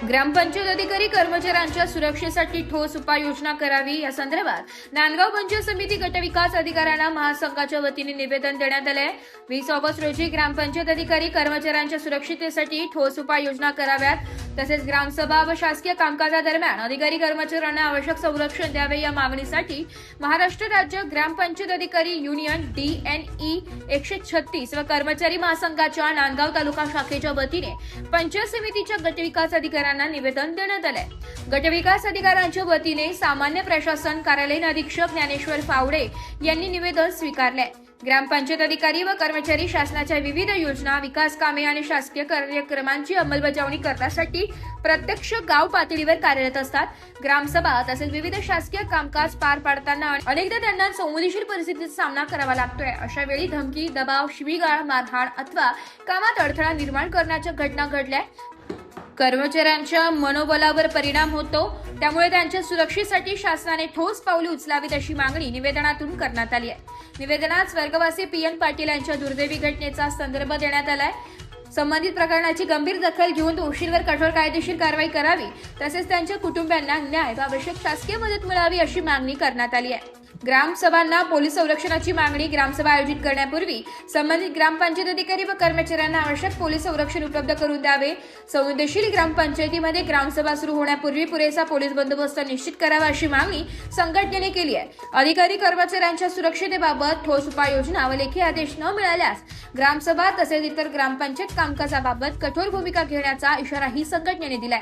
ग्रामपंचायत अधिकारी कर्मचाऱ्यांच्या सुरक्षेसाठी ठोस उपाययोजना करावी या संदर्भात नांदगाव पंचायत समिती गटविकास अधिकाऱ्यांना महासंघाच्या वतीने निवेदन देण्यात आले. 20 ऑगस्ट रोजी ग्रामपंचायत अधिकारी कर्मचाऱ्यांच्या सुरक्षिततेसाठी ठोस उपाययोजना कराव्यात, तसेच ग्रामसभा व शासकीय कामकाजादरम्यान अधिकारी कर्मचाऱ्यांना आवश्यक संरक्षण द्यावे या मागणीसाठी महाराष्ट्र राज्य ग्रामपंचायत अधिकारी युनियन DNE 136 व कर्मचारी महासंघाच्या नांदगाव तालुका शाखेच्या वतीने पंचायत समितीच्या गटविकास अधिकाऱ्यांना निवेदन देण्यात आले. गटविकास अधिकाऱ्यांच्या वतीने सामान्य प्रशासन कार्यालयीन अधीक्षक ज्ञानेश्वर फावडे यांनी निवेदन स्वीकारले. ग्रामपंचायत अधिकारी व कर्मचारी शासनाच्या विविध योजना, विकास कामे आणि शासकीय कार्यक्रमांची अंमलबजावणी करण्यासाठी प्रत्यक्ष गाव पातळीवर कार्यरत असतात. ग्रामसभा तसेच विविध शासकीय कामकाज पार पाडताना अनेकदा त्यांना संवेदनशील परिस्थितीचा सामना करावा लागतोय. अशा वेळी धमकी, दबाव, शिवीगाळ, मारहाण अथवा कामात अडथळा निर्माण करण्याच्या घटना घडल्या. कर्मचाऱ्यांच्या मनोबलावर परिणाम होतो, त्यामुळे त्यांच्या सुरक्षेसाठी शासनाने ठोस पावले उचलावीत अशी मागणी निवेदनातून करण्यात आली आहे. निवेदनात स्वर्गवासी PN पाटील यांच्या दुर्दैवी घटनेचा संदर्भ देण्यात आलाय. संबंधित प्रकरणाची गंभीर दखल घेऊन दोषींवर कठोर कायदेशीर कारवाई करावी, तसेच त्यांच्या कुटुंबियांना न्याय व आवश्यक शासकीय मदत मिळावी अशी मागणी करण्यात आली आहे. ग्रामसभांना पोलीस संरक्षणाची मागणी. ग्रामसभा आयोजित करण्यापूर्वी संबंधित ग्रामपंचायत अधिकारी व कर्मचाऱ्यांना आवश्यक पोलीस संरक्षण उपलब्ध करून द्यावे. संवेदनशील ग्रामपंचायतीमध्ये ग्रामसभा सुरू होण्यापूर्वी पुरेसा पोलीस बंदोबस्त निश्चित करावा अशी मागणी संघटनेने केली आहे. अधिकारी कर्मचाऱ्यांच्या सुरक्षतेबाबत ठोस उपाययोजना व लेखी आदेश न मिळाल्यास ग्रामसभा तसेच इतर ग्रामपंचायत कामकाजाबाबत कठोर भूमिका घेण्याचा इशाराही संघटनेने दिलाय.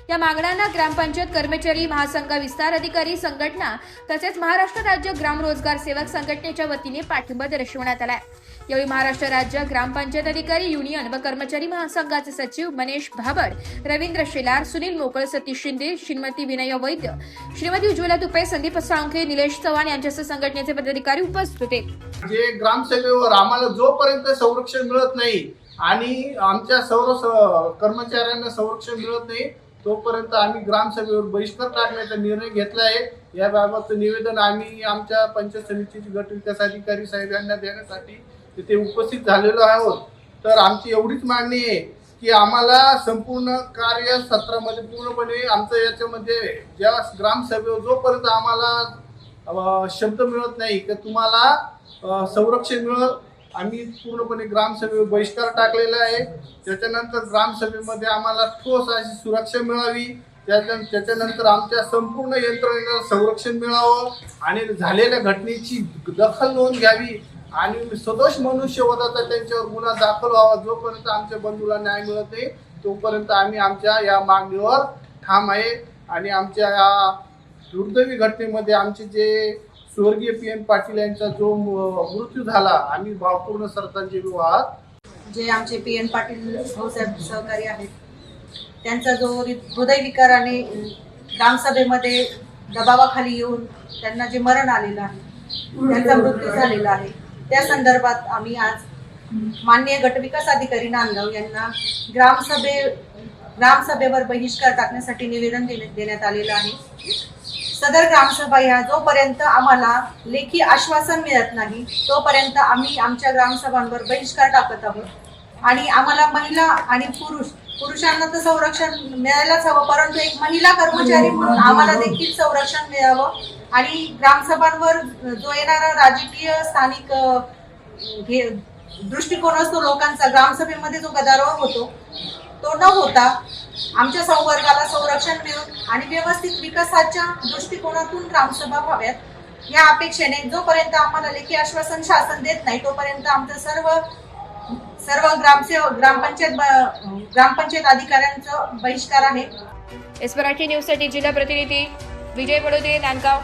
या मागण्यांना ग्रामपंचायत कर्मचारी महासंघ विस्तार अधिकारी संघटना तसेच महाराष्ट्र राज्य ग्राम रोजगार सेवक संघटनेच्या वतीने पाठिंबा दर्शवण्यात आलाय. यावेळी महाराष्ट्र राज्य ग्रामपंचायत अधिकारी युनियन व कर्मचारी महासंघाचे सचिव मनीष भाबड, रवींद्र शेलार, सुनील मोकळ, सतीश शिंदे, श्रीमती विनय वैद्य, श्रीमती उज्ज्वला तुपे, संदीप साळुंखे, निलेश चव्हाण यांच्यासह संघटनेचे पदाधिकारी उपस्थित होते. जे ग्रामसेवेवर आम्हाला जोपर्यंत संरक्षण मिळत नाही आणि आमच्या सर्व कर्मचाऱ्यांना संरक्षण मिळत नाही तोपर्यंत आम्ही ग्रामसभेवर बहिष्कार टाकण्याचा निर्णय घेतला आहे. याबाबतचं निवेदन आम्ही आमच्या पंचायत समितीचे गट विकास अधिकारी साहेब यांना देण्यासाठी तिथे उपस्थित झालेलो आहोत. तर आमची एवढीच मागणी आहे की आम्हाला संपूर्ण कार्यसत्रामध्ये पूर्णपणे आमचं याच्यामध्ये ज्या ग्रामसभेवर जोपर्यंत आम्हाला शब्द मिळत नाही की तुम्हाला संरक्षण मिळत, आम्ही पूर्णपणे ग्रामसभेवर बहिष्कार टाकलेला आहे. त्याच्यानंतर ग्रामसभेमध्ये आम्हाला ठोस अशी सुरक्षा मिळावी, त्याच्यानंतर आमच्या संपूर्ण यंत्रणेला संरक्षण मिळावं आणि झालेल्या घटनेची दखल नोंद घ्यावी आणि सदोष मनुष्यवधाचा त्यांच्यावर गुन्हा दाखल व्हावा. जोपर्यंत आमच्या बंधूला न्याय मिळत नाही तोपर्यंत आम्ही आमच्या या मागणीवर ठाम आहे. आणि आमच्या या दुर्दैवी घटनेमध्ये आमचे जे स्वर्गीय PN पाटील यांचा जो मृत्यू झाला, आम्ही भावपूर्ण श्रद्धांजली वाहत. जे आमचे PN पाटील भाऊसाहेब सहकारी आहेत, त्यांचा जो हृदयविकाराने ग्रामसभेमध्ये दबावाखाली येऊन त्यांना जे मरण आलेलं आहे, त्यांचा मृत्यू झालेला आहे, त्या संदर्भात आम्ही आज माननीय गटविकास अधिकारी नांदगाव यांना ग्रामसभेवर बहिष्कार टाकण्यासाठी निवेदन देण्यात आलेलं आहे. सदर ग्रामसभा ह्या जोपर्यंत आम्हाला लेखी आश्वासन मिळत नाही तोपर्यंत आम्ही आमच्या ग्रामसभांवर बहिष्कार टाकत आहोत. आणि आम्हाला महिला आणि पुरुषांना तर संरक्षण मिळायलाच हवं, परंतु एक महिला कर्मचारी म्हणून आम्हाला देखील संरक्षण मिळावं. आणि ग्रामसभांवर जो येणारा राजकीय स्थानिक दृष्टिकोन असतो लोकांचा, ग्रामसभेमध्ये जो गदारोळ होतो तो न होता आमच्या संवर्गाला संरक्षण मिळून आणि व्यवस्थित विकासाच्या दृष्टिकोनातून ग्रामसभा व्हाव्यात या अपेक्षेने जोपर्यंत आम्हाला लेखी आश्वासन शासन देत नाही तोपर्यंत आमचं सर्व ग्रामपंचायत अधिकाऱ्यांचा बहिष्कार आहे. मराठी न्यूज साठी जिल्हा प्रतिनिधी विजय बडोदे, नांदगाव.